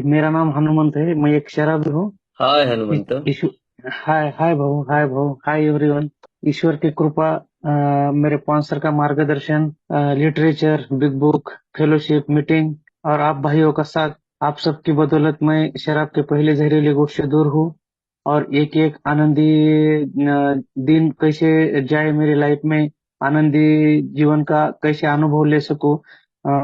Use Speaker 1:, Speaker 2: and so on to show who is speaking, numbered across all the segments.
Speaker 1: मेरा नाम हनुमंत है। मैं एक शराबी हूँ।
Speaker 2: हाय हनुमंत।
Speaker 1: ईश्वर। हाय हाय भाऊ, हाय भाऊ, हाय एवरीवन। ईश्वर की कृपा, मेरे स्पॉन्सर का मार्गदर्शन, literature, big book, fellowship, meeting और आप भाइयों का साथ, आप सबकी बदौलत मैं शराब के पहले जहरीले घूंट से दूर हूँ। और एक एक आनंदी दिन कैसे जाए मेरी लाइफ में, आनंदी जीवन का कैसे अनुभव ले सकूं,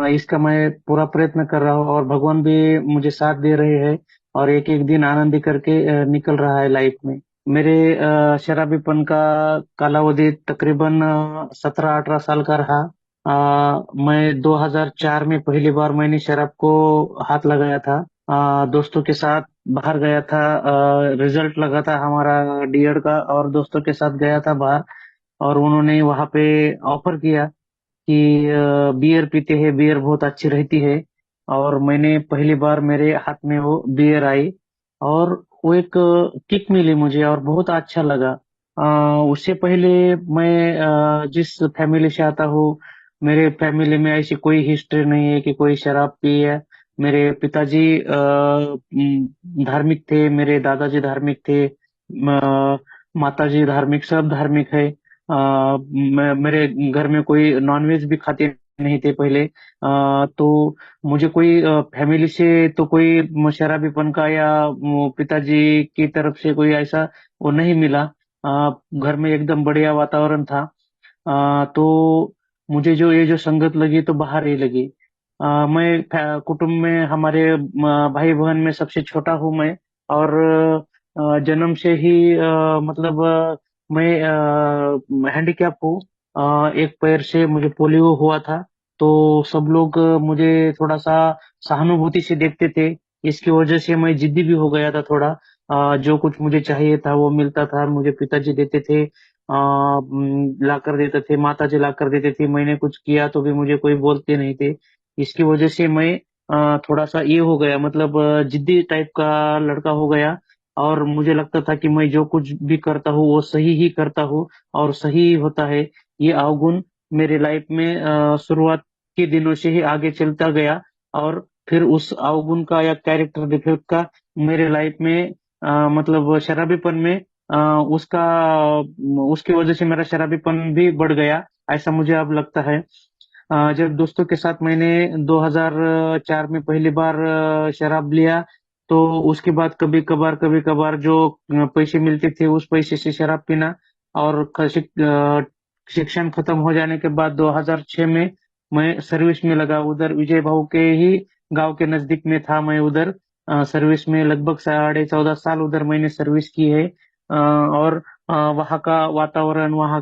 Speaker 1: इसका मैं पूरा प्रयत्न कर रहा हूँ और भगवान भी मुझे साथ दे रहे हैं। और एक एक दिन आनंदी करके निकल रहा है लाइफ में। मेरे शराबीपन का कालावधि तकरीबन 17-18 साल का रहा। मैं 2004 में पहली बार मैंने शराब को हाथ लगाया था। दोस्तों के साथ बाहर गया था। रिजल्ट लगा था हमारा डीएड का, और दोस्तों के साथ गया था बाहर। और उन्होंने वहां पे ऑफर किया कि बियर पीते हैं, बियर बहुत अच्छी रहती है। और मैंने पहली बार मेरे हाथ में वो बियर आई, और वो एक किक मिली मुझे और बहुत अच्छा लगा। उससे पहले मैं जिस फैमिली से आता हूँ, मेरे फैमिली में ऐसी कोई हिस्ट्री नहीं है कि कोई शराब पी है। मेरे पिताजी धार्मिक थे, मेरे दादाजी धार्मिक थे, माताजी धार्मिक, सब धार्मिक है। मेरे घर में कोई नॉनवेज भी खाते नहीं थे पहले। तो मुझे कोई फैमिली से तो कोई शराबीपन का या वो पिताजी की तरफ से कोई ऐसा वो नहीं मिला। घर में एकदम बढ़िया वातावरण था। तो मुझे जो ये जो संगत लगी तो बाहर ही लगी। मैं कुटुंब में हमारे भाई बहन में सबसे छोटा हूँ मैं। और जन्म से ही मतलब मैं हैंडीकैप हूँ। एक पैर से मुझे पोलियो हुआ था। तो सब लोग मुझे थोड़ा सा सहानुभूति से देखते थे। इसकी वजह से मैं जिद्दी भी हो गया था थोड़ा। जो कुछ मुझे चाहिए था वो मिलता था, मुझे पिताजी देते थे। ला कर देते थे, माता जी ला कर देते थे। मैंने कुछ किया तो भी मुझे कोई बोलते नहीं थे। इसकी वजह से मैं थोड़ा सा ये हो गया, मतलब जिद्दी टाइप का लड़का हो गया। और मुझे लगता था कि मैं जो कुछ भी करता हूँ वो सही ही करता हूँ और सही ही होता है। ये अवगुण मेरे लाइफ में शुरुआत के दिनों से ही आगे चलता गया। और फिर उस अवगुण का या कैरेक्टर डिफेक्ट का मेरे लाइफ में मतलब शराबीपन में अ, उसका उसकी वजह से मेरा शराबीपन भी बढ़ गया, ऐसा मुझे अब लगता है। जब दोस्तों के साथ मैंने 2004 में पहली बार शराब लिया, तो उसके बाद कभी कभार जो पैसे मिलते थे उस पैसे से शराब पीना। और शिक्षण खत्म हो जाने के बाद 2006 में मैं सर्विस में लगा, उधर विजय भाऊ के ही गांव के नजदीक में था मैं उधर। सर्विस में लगभग 14.5 साल उधर मैंने सर्विस की है। और वहाँ का वातावरण, वहाँ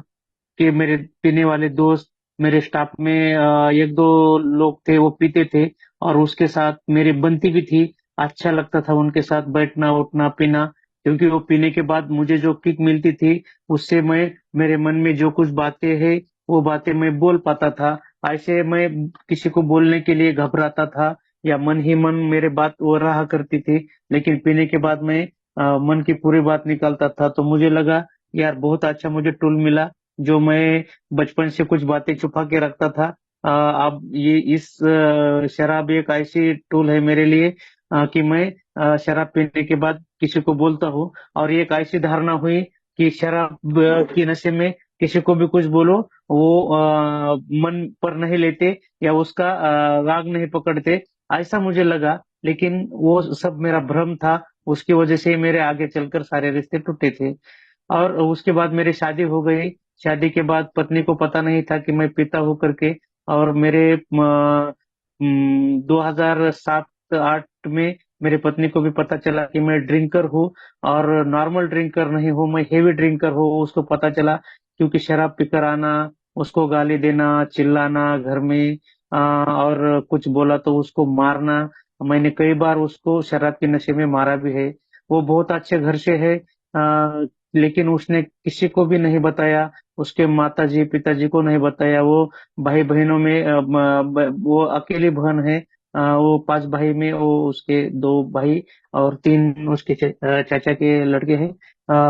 Speaker 1: के मेरे पीने वाले दोस्त, मेरे स्टाफ में एक दो लोग थे वो पीते थे, और उसके साथ मेरी बनती भी थी। अच्छा लगता था उनके साथ बैठना उठना पीना, क्योंकि वो पीने के बाद मुझे जो किक मिलती थी उससे मैं, मेरे मन में जो कुछ बातें हैं वो बातें मैं बोल पाता था। ऐसे मैं किसी को बोलने के लिए घबराता था, या मन ही मन मेरे बात वो रहा करती थी। लेकिन पीने के बाद मैं मन की पूरी बात निकालता था, तो मुझे लगा यार बहुत अच्छा मुझे टूल मिला। जो मैं बचपन से कुछ बातें छुपा के रखता था, अब ये इस शराब एक ऐसी टूल है मेरे लिए, कि मैं शराब पीने के बाद किसी को बोलता हूँ। और ये एक ऐसी धारणा हुई कि शराब की नशे में किसी को भी कुछ बोलो, वो मन पर नहीं लेते या उसका राग नहीं पकड़ते, ऐसा मुझे लगा। लेकिन वो सब मेरा भ्रम था। उसकी वजह से मेरे आगे चलकर सारे रिश्ते टूटे थे। और उसके बाद मेरी शादी हो गई। शादी के बाद पत्नी को पता नहीं था कि मैं पीता हूँ करके। और मेरे 2007-8 में मेरी पत्नी को भी पता चला कि मैं ड्रिंकर हूँ। और नॉर्मल ड्रिंकर नहीं हूँ, मैं हेवी ड्रिंकर हूँ, उसको पता चला। क्योंकि शराब पीकर आना, उसको गाली देना, चिल्लाना घर में, और कुछ बोला तो उसको मारना। मैंने कई बार उसको शराब के नशे में मारा भी है। वो बहुत अच्छे घर से है, लेकिन उसने किसी को भी नहीं बताया। उसके माताजी पिताजी को नहीं बताया। वो भाई बहनों में वो अकेली बहन है। वो 5 भाई में वो उसके 2 भाई और 3 उसके चाचा के लड़के हैं।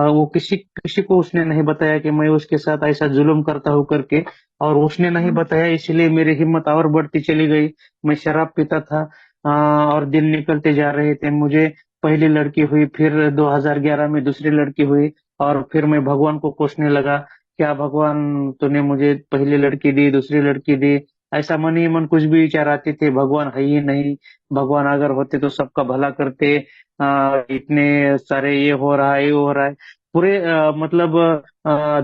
Speaker 1: वो किसी किसी को उसने नहीं बताया कि मैं उसके साथ ऐसा जुल्म करता हूँ करके। और उसने नहीं बताया, इसलिए मेरी हिम्मत और बढ़ती चली गई। मैं शराब पीता था। और दिन निकलते जा रहे थे। मुझे पहली लड़की हुई, फिर 2011 में दूसरी लड़की हुई, और फिर मैं भगवान को कोसने लगा, क्या भगवान तूने मुझे पहली लड़की दी, दूसरी लड़की दी। ऐसा मन ही मन कुछ भी विचार आते थे, भगवान है ही नहीं, भगवान अगर होते तो सबका भला करते। इतने सारे ये हो रहा है, ये हो रहा है, पूरे मतलब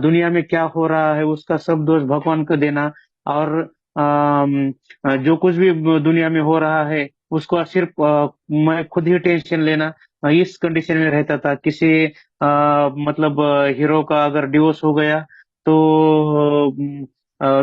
Speaker 1: दुनिया में क्या हो रहा है उसका सब दोष भगवान को देना। और जो कुछ भी दुनिया में हो रहा है उसको सिर्फ मैं खुद ही टेंशन लेना। इस कंडीशन में रहता था। किसी मतलब हीरो का अगर डिवोर्स हो गया तो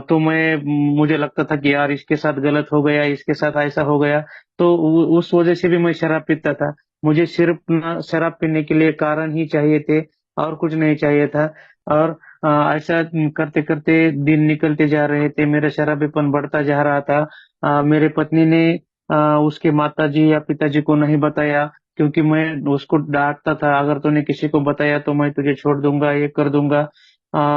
Speaker 1: तो मैं मुझे लगता था कि यार इसके साथ गलत हो गया, इसके साथ ऐसा हो गया। तो उस वजह से भी मैं शराब पीता था। मुझे सिर्फ ना शराब पीने के लिए कारण ही चाहिए थे, और कुछ नहीं चाहिए था। और ऐसा करते करते दिन निकलते जा रहे थे, मेरा शराबीपन बढ़ता जा रहा था। मेरे पत्नी ने उसके माताजी या पिताजी को नहीं बताया, क्योंकि मैं उसको डांटता था, अगर तूने किसी को बताया तो मैं तुझे छोड़ दूंगा, ये कर दूंगा।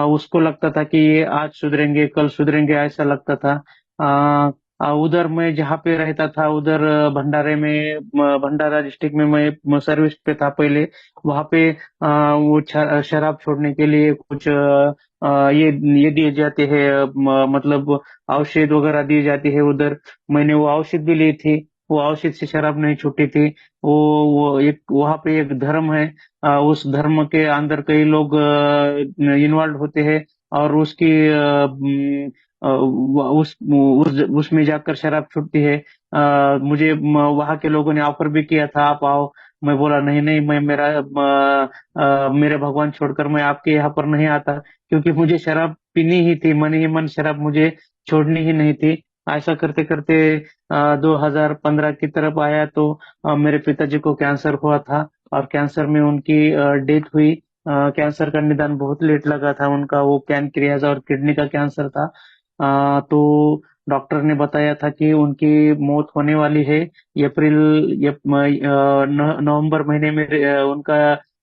Speaker 1: उसको लगता था कि ये आज सुधरेंगे कल सुधरेंगे, ऐसा लगता था। उधर मैं जहाँ पे रहता था उधर भंडारे में, भंडारा डिस्ट्रिक्ट में मैं सर्विस पे था पहले। वहाँ पे वो शराब छोड़ने के लिए कुछ ये दिए जाते हैं, मतलब औषध वगैरह दी जाती है उधर। मैंने वो औषध भी ली थी, वो औषध से शराब नहीं छूटी थी। वो वो एक वहाँ पे एक धर्म है, उस धर्म के अंदर कई लोग इन्वॉल्व होते हैं, और उसकी उसमें जाकर शराब छूटती है। मुझे वहाँ के लोगों ने ऑफर भी किया था, आप आओ। मैं बोला नहीं नहीं, मैं मेरे भगवान छोड़कर मैं आपके यहाँ पर नहीं आता, क्योंकि मुझे शराब पीनी ही थी, मन ही मन शराब मुझे छोड़नी ही नहीं थी। ऐसा करते करते 2015 की तरफ आया तो मेरे पिताजी को कैंसर हुआ था, और कैंसर में उनकी डेथ हुई। कैंसर का निदान बहुत लेट लगा था उनका, वो पैनक्रियाज और किडनी का कैंसर था। तो डॉक्टर ने बताया था कि उनकी मौत होने वाली है। अप्रैल नवंबर महीने में उनका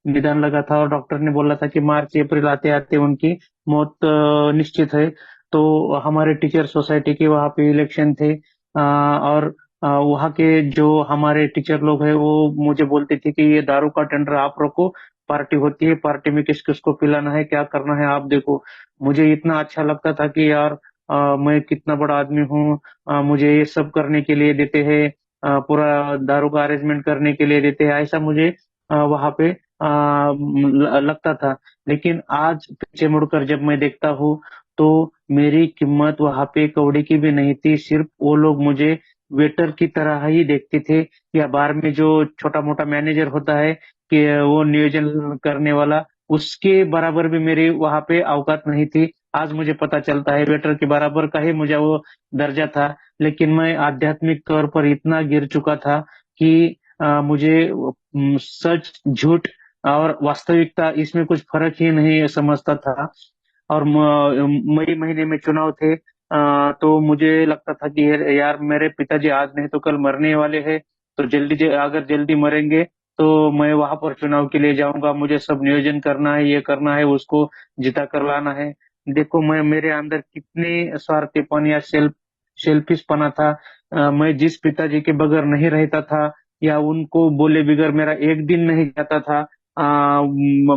Speaker 1: निधन लगा था, और डॉक्टर ने बोला था कि मार्च अप्रैल आते आते उनकी मौत निश्चित है। तो हमारे टीचर सोसाइटी के वहाँ पे इलेक्शन थे, और वहाँ के जो हमारे टीचर लोग हैं वो मुझे बोलते थे कि ये दारू का टेंडर आप रखो, पार्टी होती है, पार्टी में किस किस को पिलाना है, क्या करना है आप देखो। मुझे इतना अच्छा लगता था कि यार मैं कितना बड़ा आदमी हूँ, मुझे ये सब करने के लिए देते हैं, पूरा दारू का अरेंजमेंट करने के लिए देते हैं, ऐसा मुझे वहां पे लगता था। लेकिन आज पीछे मुड़कर जब मैं देखता हूँ तो मेरी कीमत वहां पे कौड़ी की भी नहीं थी। सिर्फ वो लोग मुझे वेटर की तरह ही देखते थे, या बार में जो छोटा मोटा मैनेजर होता है कि वो नियोजन करने वाला, उसके बराबर भी मेरी वहां पे औकात नहीं थी। आज मुझे पता चलता है वेटर के बराबर का ही मुझे वो दर्जा था। लेकिन मैं आध्यात्मिक तौर पर इतना गिर चुका था कि मुझे सच झूठ और वास्तविकता इसमें कुछ फर्क ही नहीं समझता था। और मई महीने में चुनाव थे, तो मुझे लगता था कि यार मेरे पिताजी आज नहीं तो कल मरने वाले हैं, तो अगर जल्दी मरेंगे तो मैं वहां पर चुनाव के लिए जाऊंगा, मुझे सब नियोजन करना है, ये करना है, उसको जिता कर लाना है। देखो मैं मेरे अंदर कितने स्वार्थीपन या सेल्फिश पना था। मैं जिस पिताजी के बगैर नहीं रहता था, या उनको बोले बगैर मेरा एक दिन नहीं जाता था।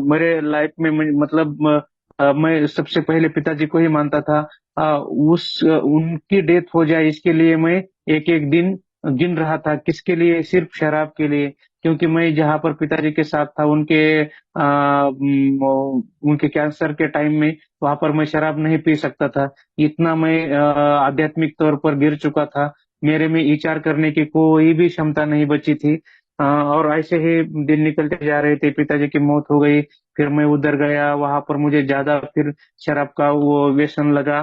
Speaker 1: मेरे लाइफ में मतलब मैं सबसे पहले पिताजी को ही मानता था। उनकी डेथ हो जाए इसके लिए मैं एक एक दिन गिन रहा था, किसके लिए, सिर्फ शराब के लिए। क्योंकि मैं जहाँ पर पिताजी के साथ था उनके कैंसर के टाइम में, वहां पर मैं शराब नहीं पी सकता था। इतना मैं आध्यात्मिक तौर पर गिर चुका था, मेरे में विचार करने की कोई भी क्षमता नहीं बची थी। और ऐसे ही दिन निकलते जा रहे थे, पिताजी की मौत हो गई। फिर मैं उधर गया, वहां पर मुझे ज्यादा फिर शराब का वो व्यसन लगा।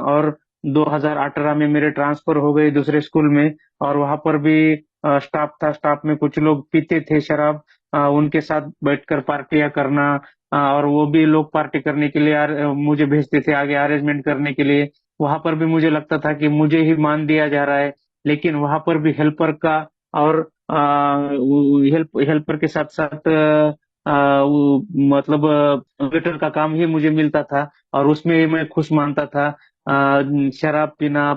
Speaker 1: और 2018 में मेरे ट्रांसफर हो गई दूसरे स्कूल में, और वहां पर भी स्टाफ था, स्टाफ में कुछ लोग पीते थे शराब। उनके साथ बैठकर पार्टियां करना, और वो भी लोग पार्टी करने के लिए मुझे भेजते थे आगे अरेंजमेंट करने के लिए। वहां पर भी मुझे लगता था कि मुझे ही मान दिया जा रहा है। लेकिन वहां पर भी हेल्पर का और हेल्पर के साथ साथ मतलब वेटर का काम ही मुझे मिलता था, और उसमें मैं खुश मानता था। शराब पीना,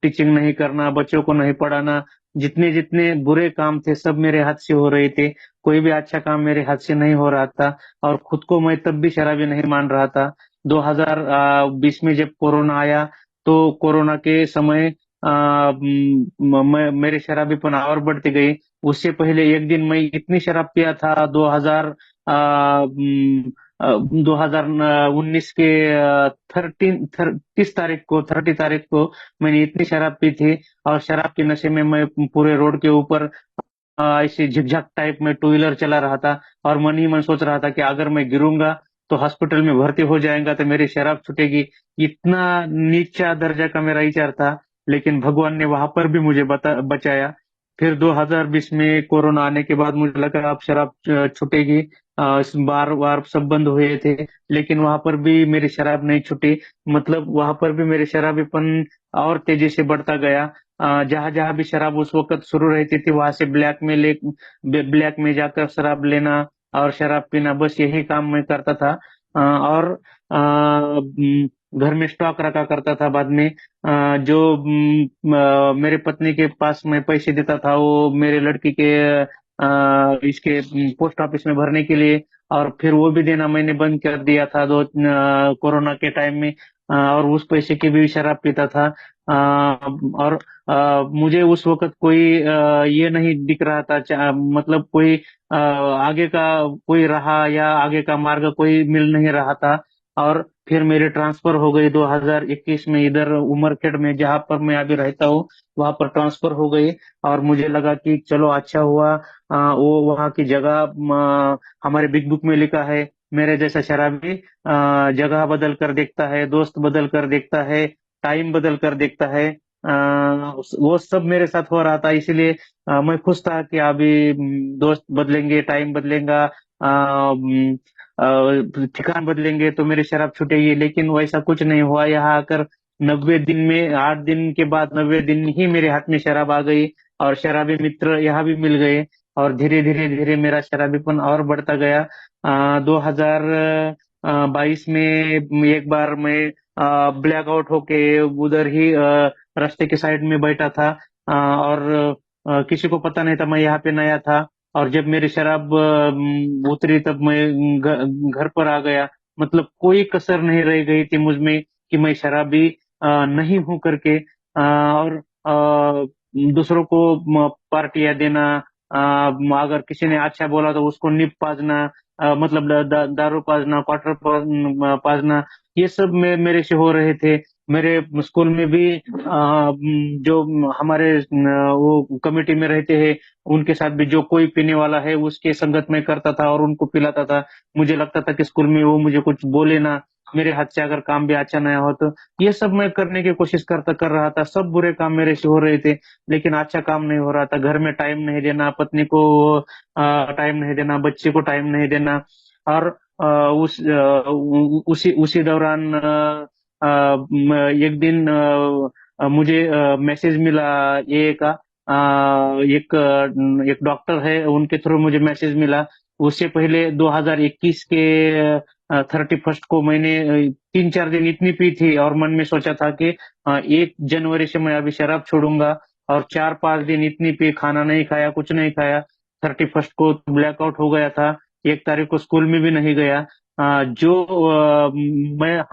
Speaker 1: टीचिंग नहीं करना, बच्चों को नहीं पढ़ाना, जितने जितने बुरे काम थे सब मेरे हाथ से हो रहे थे। कोई भी अच्छा काम मेरे हाथ से नहीं हो रहा था। और खुद को मैं तब भी शराबी नहीं मान रहा था। 2020 में जब कोरोना आया, तो कोरोना के समय मेरे शराबीपन और बढ़ती गई। उससे पहले एक दिन मैं इतनी शराब पिया था। 2019 के 30 तारीख को मैंने इतनी शराब पी थी। और शराब के नशे में मैं पूरे रोड के ऊपर ऐसे झिकझक टाइप में टू व्हीलर चला रहा था। और मन ही मन सोच रहा था कि अगर मैं गिरूंगा तो हॉस्पिटल में भर्ती हो जाएगा तो मेरी शराब छूटेगी। इतना नीचा दर्जा का मेरा विचार था। लेकिन भगवान ने वहां पर भी मुझे बचाया। फिर 2020 में कोरोना आने के बाद मुझे लगा अब शराब छूटेगी। इस बार बार सब बंद हुए थे, लेकिन वहां पर भी मेरी शराब नहीं छूटी। मतलब वहां पर भी मेरे शराबीपन और तेजी से बढ़ता गया। जहां जहां भी शराब उस वक्त शुरू रहती थी वहां से ब्लैक में जाकर शराब लेना और शराब पीना, बस यही काम मैं करता था। और घर में स्टॉक रखा करता था। बाद में जो मेरे पत्नी के पास मैं पैसे देता था वो मेरे लड़की के इसके पोस्ट ऑफिस में भरने के लिए। और फिर वो भी देना मैंने बंद कर दिया था कोरोना के टाइम में। और उस पैसे की भी शराब पीता था। और मुझे उस वक्त कोई ये नहीं दिख रहा था, मतलब कोई आगे का कोई राह या आगे का मार्ग कोई मिल नहीं रहा था। और फिर मेरी ट्रांसफर हो गई 2021 में, इधर उमरखेड़ में जहाँ पर मैं अभी रहता हूँ वहां पर ट्रांसफर हो गई। और मुझे लगा कि चलो अच्छा हुआ, वो वहाँ की जगह हमारे बिग बुक में लिखा है। मेरे जैसा शराबी जगह बदल कर देखता है, दोस्त बदल कर देखता है, टाइम बदल कर देखता है। वो सब मेरे साथ हो रहा था, इसीलिए मैं खुश था कि अभी दोस्त बदलेंगे, टाइम बदलेगा, ठिकान बदलेंगे तो मेरी शराब छूटेगी। लेकिन वैसा कुछ नहीं हुआ। यहाँ आकर 90 दिन में, 8 दिन के बाद 90 दिन ही मेरे हाथ में शराब आ गई। और शराबी मित्र यहाँ भी मिल गए। और धीरे धीरे धीरे मेरा शराबीपन और बढ़ता गया। 2022 में एक बार मैं ब्लैक आउट होके उधर ही रास्ते के साइड में बैठा था। और किसी को पता नहीं था, मैं यहाँ पे नया था। और जब मेरी शराब उतरी तब मैं घर पर आ गया। मतलब कोई कसर नहीं रह गई थी मुझ में कि मैं शराबी नहीं हूं करके। और दूसरों को पार्टियां देना, अगर किसी ने अच्छा बोला तो उसको निप पाजना, मतलब दारू पाजना, क्वार्टर पाजना, ये सब मेरे से हो रहे थे। मेरे स्कूल में भी जो हमारे वो कमेटी में रहते हैं उनके साथ भी जो कोई पीने वाला है उसके संगत में करता था और उनको पिलाता था। मुझे लगता था कि स्कूल में वो मुझे कुछ बोले ना, मेरे हाथ से अगर काम भी अच्छा नहीं हो तो। ये सब मैं करने की कोशिश कर रहा था। सब बुरे काम मेरे से हो रहे थे, लेकिन अच्छा काम नहीं हो रहा था। घर में टाइम नहीं देना, पत्नी को टाइम नहीं देना, बच्चे को टाइम नहीं देना। और उसी उसी दौरान एक दिन मुझे मैसेज मिला ये का, एक डॉक्टर है उनके थ्रू मुझे मैसेज मिला। उससे पहले 2021 के 31 को मैंने 3-4 दिन इतनी पी थी और मन में सोचा था कि 1 जनवरी से मैं अभी शराब छोड़ूंगा। और 4-5 दिन इतनी पी, खाना नहीं खाया, कुछ नहीं खाया। 31 को ब्लैकआउट हो गया था। 1 तारीख को स्कूल में भी नहीं गया। जो मैं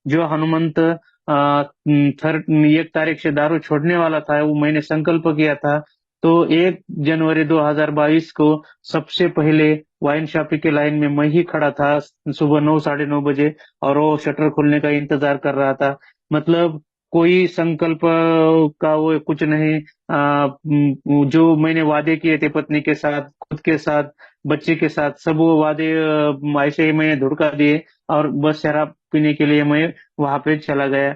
Speaker 1: जो हनुमंत 1 तारीख से दारू छोड़ने वाला था, वो मैंने संकल्प किया था। तो 1 जनवरी 2022 को सबसे पहले वाइन शॉपी के लाइन में मैं ही खड़ा था, सुबह 9, 9:30 बजे। और वो शटर खुलने का इंतजार कर रहा था। मतलब कोई संकल्प का वो कुछ नहीं। जो मैंने वादे किए थे पत्नी के साथ, खुद के साथ, बच्चे के साथ, सब वो वादे ऐसे ही मैंने धुड़का दिए। और बस शराब पीने के लिए मैं वहां पे चला गया।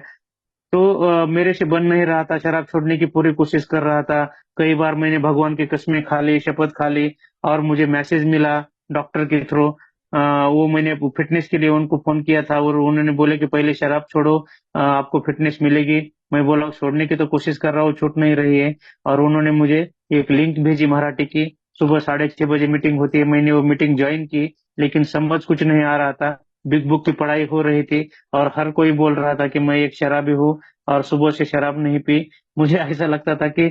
Speaker 1: तो मेरे से बन नहीं रहा था, शराब छोड़ने की पूरी कोशिश कर रहा था। कई बार मैंने भगवान की कसमें खा ली, शपथ खा ली। और मुझे मैसेज मिला डॉक्टर के थ्रू। वो मैंने फिटनेस के लिए उनको फोन किया था और उन्होंने बोले कि पहले शराब छोड़ो, आपको फिटनेस मिलेगी। मैं बोला छोड़ने की तो कोशिश कर रहा हूँ, छूट नहीं रही है। और उन्होंने मुझे एक लिंक भेजी मराठी की। सुबह 6:30 बजे मीटिंग होती है, मैंने वो मीटिंग ज्वाइन की। लेकिन समझ कुछ नहीं आ रहा था। बिग बुक की पढ़ाई हो रही थी और हर कोई बोल रहा था कि मैं एक शराबी हूँ। और सुबह से शराब नहीं पी। मुझे ऐसा लगता था कि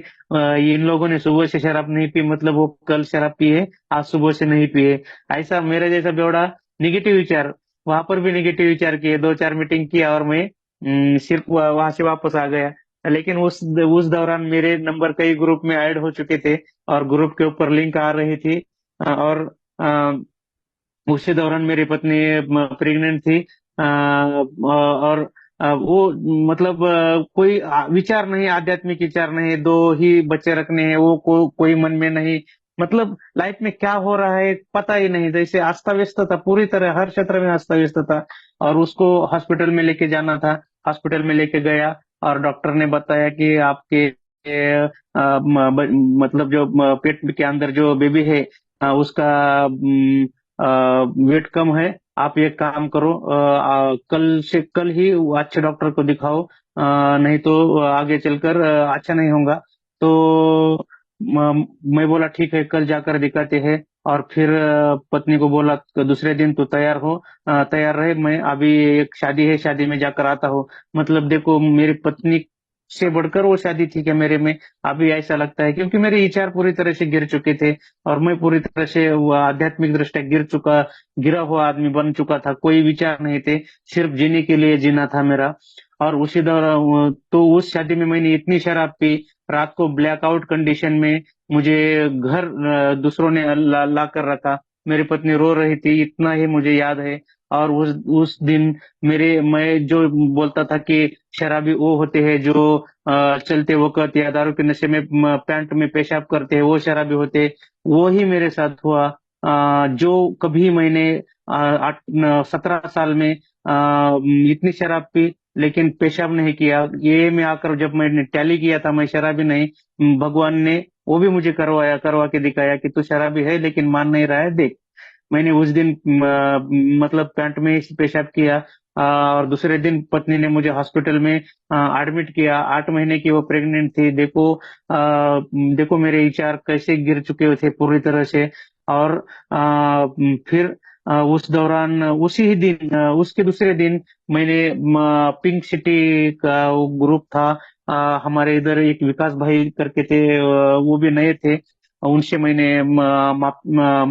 Speaker 1: इन लोगों ने सुबह से शराब नहीं पी मतलब वो कल शराब पिए, आज सुबह से नहीं पिए। ऐसा मेरे जैसा बेवड़ा निगेटिव विचार, वहां पर भी निगेटिव विचार किए, दो चार मीटिंग किया और मैं सिर्फ वहां से वापस आ गया। लेकिन उस दौरान मेरे नंबर कई ग्रुप में ऐड हो चुके थे और ग्रुप के ऊपर लिंक आ रही थी। और उसी दौरान मेरी पत्नी प्रेग्नेंट थी। और वो मतलब कोई विचार नहीं, आध्यात्मिक विचार नहीं, दो ही बच्चे रखने हैं वो कोई मन में नहीं। मतलब लाइफ में क्या हो रहा है पता ही नहीं, जैसे अस्त व्यस्त था, पूरी तरह हर क्षेत्र में अस्त व्यस्त था। और उसको हॉस्पिटल में लेके जाना था। हॉस्पिटल में लेके गया और डॉक्टर ने बताया कि आपके मतलब जो पेट के अंदर जो बेबी है उसका वेट कम है। आप एक काम करो, कल से कल ही वो अच्छे डॉक्टर को दिखाओ, नहीं तो आगे चलकर अच्छा नहीं होगा। तो मैं बोला ठीक है, कल जाकर दिखाते हैं। और फिर पत्नी को बोला कि दूसरे दिन तो तैयार हो, तैयार रहे, मैं अभी एक शादी है, शादी में जाकर आता हूँ। मतलब देखो, मेरी पत्नी से बढ़कर वो शादी थी क्या मेरे में? अभी ऐसा लगता है क्योंकि मेरे विचार पूरी तरह से गिर चुके थे और मैं पूरी तरह से वो आध्यात्मिक दृष्टि गिरा हुआ आदमी बन चुका था। कोई विचार नहीं थे, सिर्फ जीने के लिए जीना था मेरा। और उसी दौरान तो उस शादी में मैंने इतनी शराब पी, रात को ब्लैकआउट कंडीशन में मुझे घर दूसरों ने ला कर रखा। मेरी पत्नी रो रही थी, इतना ही मुझे याद है। और उस दिन मैं जो बोलता था कि शराबी वो होते हैं जो चलते वक्त या दारू के नशे में पैंट में पेशाब करते हैं, वो शराबी होते हैं। वो ही मेरे साथ हुआ। जो कभी मैंने 17 साल में इतनी शराब पी लेकिन पेशाब नहीं किया। ये में आकर जब मैंने टैली किया था, मैं शराबी नहीं। भगवान ने वो भी मुझे करवा के दिखाया कि तू शराबी है लेकिन मान नहीं रहा है, देख। मैंने उस दिन मतलब पैंट में ही पेशाब किया। और दूसरे दिन पत्नी ने मुझे हॉस्पिटल में एडमिट किया। 8 महीने की वो प्रेग्नेंट थी। देखो मेरे विचार कैसे गिर चुके थे पूरी तरह से। और फिर उस दौरान उसी ही दिन उसके दूसरे दिन मैंने पिंक सिटी का वो ग्रुप था। हमारे इधर एक विकास भाई करके थे, वो भी नए थे। उनसे मैंने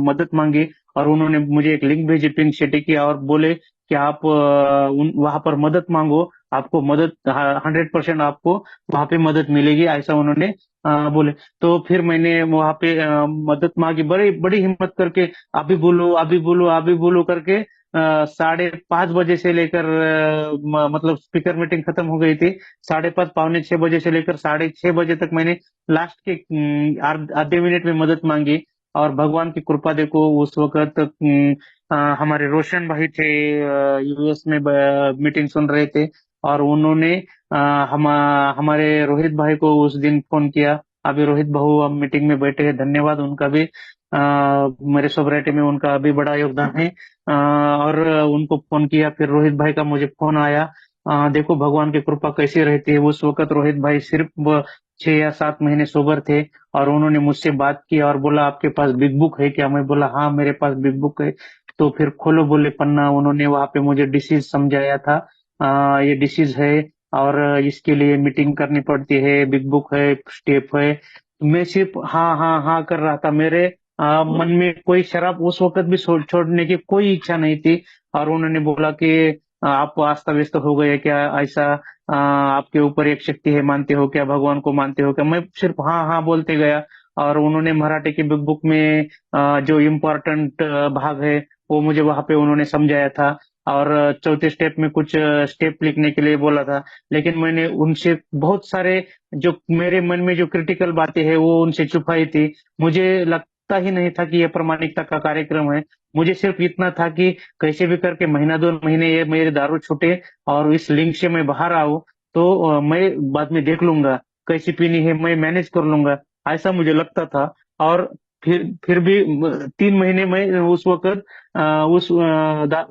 Speaker 1: मदद मांगी और उन्होंने मुझे एक लिंक भेजी पिंक सिटी की और बोले कि आप वहां पर मदद मांगो, आपको मदद 100% आपको वहां पे मदद मिलेगी, ऐसा उन्होंने बोले। तो फिर मैंने वहां पे मदद मांगी, बड़ी बड़ी हिम्मत करके, अभी बोलो अभी बोलो अभी बोलो करके 5:30 बजे से लेकर मतलब स्पीकर मीटिंग खत्म हो गई थी। 5:30 पौने 6 बजे से लेकर 6:30 बजे तक मैंने लास्ट के आधे मिनट में मदद मांगी। और भगवान की कृपा देखो, उस वक्त हमारे रोशन भाई थे, यूएस में मीटिंग सुन रहे थे। और उन्होंने अ, हमारे रोहित भाई को उस दिन फोन किया। अभी रोहित भाऊ अब मीटिंग में बैठे हैं, धन्यवाद उनका भी। मेरे सोसाइटी में उनका भी बड़ा योगदान है। और उनको फोन किया, फिर रोहित भाई का मुझे फोन आया। देखो भगवान की कृपा कैसी रहती है। उस वक्त रोहित भाई सिर्फ 6 या 7 महीने सोबर थे। और उन्होंने मुझसे बात की और बोला आपके पास बिग बुक है क्या? मैं बोला हाँ मेरे पास बिग बुक है। तो फिर खोलो बोले पन्ना, उन्होंने वहां पे मुझे डिसीज समझाया था। ये डिसीज है और इसके लिए मीटिंग करनी पड़ती है, बिग बुक है, स्टेप है। मैं सिर्फ हाँ हाँ हाँ कर रहा था। मेरे मन में कोई शराब उस वक्त भी छोड़ने की कोई इच्छा नहीं थी। और उन्होंने बोला कि आप अस्त व्यस्त हो गए क्या, ऐसा आपके ऊपर एक शक्ति है, मानते हो क्या, भगवान को मानते हो क्या? मैं सिर्फ हाँ हाँ बोलते गया। और उन्होंने मराठी की बिग बुक में जो इम्पोर्टेंट भाग है वो मुझे वहां पे उन्होंने समझाया था। और चौथे स्टेप में कुछ स्टेप लिखने के लिए बोला था। लेकिन मैंने उनसे बहुत सारे जो मेरे मन में जो क्रिटिकल बातें हैं वो उनसे छुपाई थी। मुझे लगता ही नहीं था कि ये प्रामाणिकता का कार्यक्रम है। मुझे सिर्फ इतना था कि कैसे भी करके महीना 2 महीने ये मेरे दारू छूटे और इस लिंक से मैं बाहर आऊं। तो मैं बाद में देख लूंगा, कैसी पीनी है मैं मैनेज कर लूंगा, ऐसा मुझे लगता था। और फिर भी 3 महीने में उस वक्त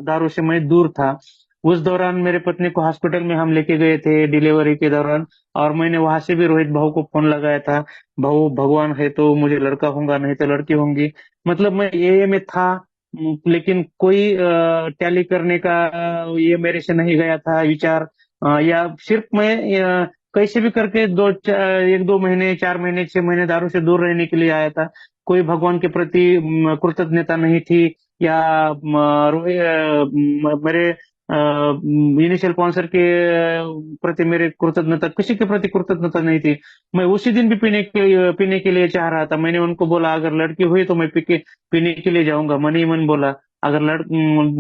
Speaker 1: दारू से मैं दूर था। उस दौरान मेरे पत्नी को हॉस्पिटल में हम लेके गए थे डिलीवरी के दौरान। और मैंने वहां से भी रोहित भाऊ को फोन लगाया था, भाऊ भगवान है तो मुझे लड़का होगा, नहीं तो लड़की होंगी। मतलब मैं ये में था। लेकिन कोई टैली करने का ये मेरे से नहीं गया था विचार। या सिर्फ मैं कैसे भी करके 1-2 महीने, 4 महीने, 6 महीने दारू से दूर रहने के लिए आया था। कोई भगवान के प्रति कृतज्ञता नहीं थी, या मेरे इनिशियल स्पॉन्सर के प्रति मेरे कृतज्ञता, किसी के प्रति कृतज्ञता नहीं थी। मैं उसी दिन भी पीने के लिए चाह रहा था। मैंने उनको बोला अगर लड़की हुई तो मैं पीने के लिए जाऊंगा, मन ही मन बोला। अगर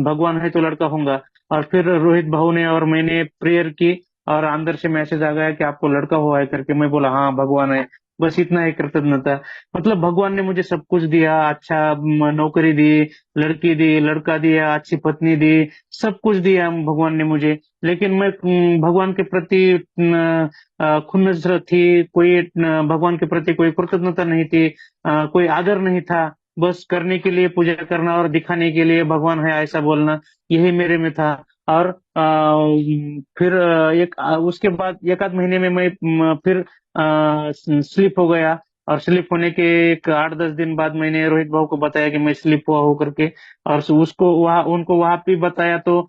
Speaker 1: भगवान है तो लड़का होऊंगा। और फिर रोहित भाऊ ने और मैंने प्रेयर की, और अंदर से मैसेज आ गया कि आपको लड़का हुआ है करके। मैं बोला हाँ भगवान है। बस इतना ही कृतज्ञता। मतलब भगवान ने मुझे सब कुछ दिया, अच्छा नौकरी दी, लड़की दी, लड़का दिया, अच्छी पत्नी दी, सब कुछ दिया भगवान ने मुझे। लेकिन मैं भगवान के प्रति खुन्नस थी, कोई भगवान के प्रति कोई कृतज्ञता नहीं थी, कोई आदर नहीं था। बस करने के लिए पूजा करना और दिखाने के लिए भगवान है ऐसा बोलना, यही मेरे में था। और फिर उसके बाद एक आध महीने में मैं फिर स्लिप हो गया। और स्लिप होने के एक 8-10 दिन बाद मैंने रोहित भाऊ को बताया कि मैं स्लिप हुआ हूँ करके। और उसको वहाँ उनको वहां पे बताया तो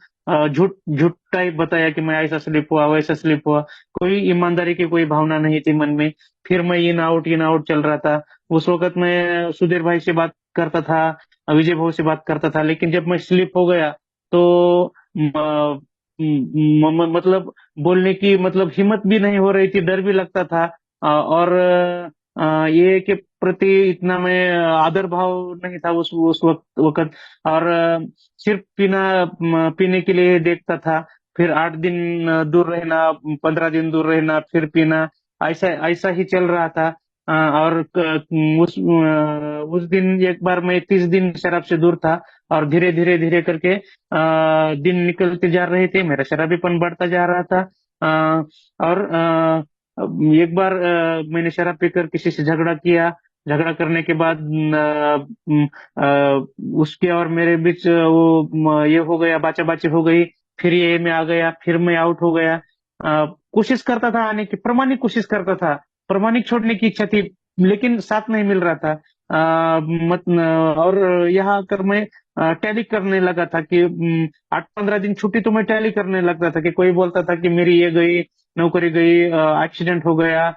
Speaker 1: झूठ झूठ टाइप बताया कि मैं ऐसा स्लिप हुआ, वैसा स्लिप हुआ। कोई ईमानदारी की कोई भावना नहीं थी मन में। फिर मैं इन आउट चल रहा था। उस वक्त मैं सुधीर भाई से बात करता था, विजय भाऊ से बात करता था। लेकिन जब मैं स्लिप हो गया तो मतलब बोलने की मतलब हिम्मत भी नहीं हो रही थी, डर भी लगता था। और ये के प्रति इतना मैं आदर भाव नहीं था उस वक्त। और सिर्फ पीने के लिए देखता था। फिर 8 दिन दूर रहना, 15 दिन दूर रहना, फिर पीना, ऐसा ऐसा ही चल रहा था। और उस दिन एक बार मैं 30 दिन शराब से दूर था। और धीरे धीरे धीरे करके दिन निकलते जा रहे थे, मेरा शराबीपन बढ़ता जा रहा था। और एक बार मैंने शराब पीकर किसी से झगड़ा किया। झगड़ा करने के बाद उसके और मेरे बीच ये हो गया, बाचाबाची हो गई। फिर ये में आ गया, फिर मैं आउट हो गया। कोशिश करता था आने की, प्रामाणिक कोशिश करता था, प्रामाणिक छोड़ने की इच्छा थी, लेकिन साथ नहीं मिल रहा था। और यहाँ आकर मैं टैली करने लगा था कि 8-15 दिन छुट्टी तो मैं टैली करने लगता था कि कोई बोलता था कि मेरी ये गई, नौकरी गई, एक्सीडेंट हो गया,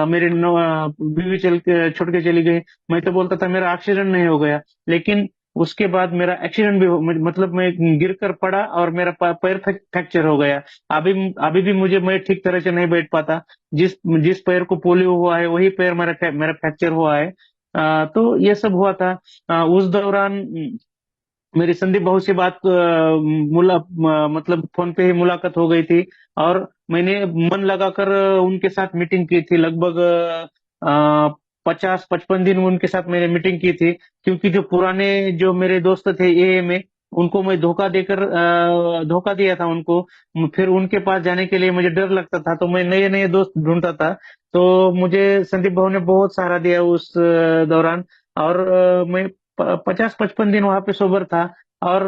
Speaker 1: मेरी बीवी चल के छोड़ के चली गई। मैं तो बोलता था मेरा एक्सीडेंट नहीं हो गया। लेकिन उसके बाद मेरा एक्सीडेंट भी मतलब मैं गिर कर पड़ा और मेरा पैर फ्रैक्चर हो गया। अभी अभी भी मैं ठीक तरह से नहीं बैठ पाता। जिस जिस पैर को पोलियो हुआ है वही पैर मेरा फ्रैक्चर हुआ है। तो ये सब हुआ था। उस दौरान मेरी संदीप भाऊ से बात मतलब फोन पे ही मुलाकात हो गई थी। और मैंने मन लगाकर उनके साथ मीटिंग की थी। लगभग 50-55 दिन उनके साथ मैंने मीटिंग की थी। क्योंकि जो पुराने जो मेरे दोस्त थे एए में, उनको मैं धोखा दिया था उनको। फिर उनके पास जाने के लिए मुझे डर लगता था, तो मैं नए नए दोस्त ढूंढता था। तो मुझे संदीप भाऊ ने बहुत सहारा दिया उस दौरान। और मैं 50-55 दिन वहां पे सोबर था। और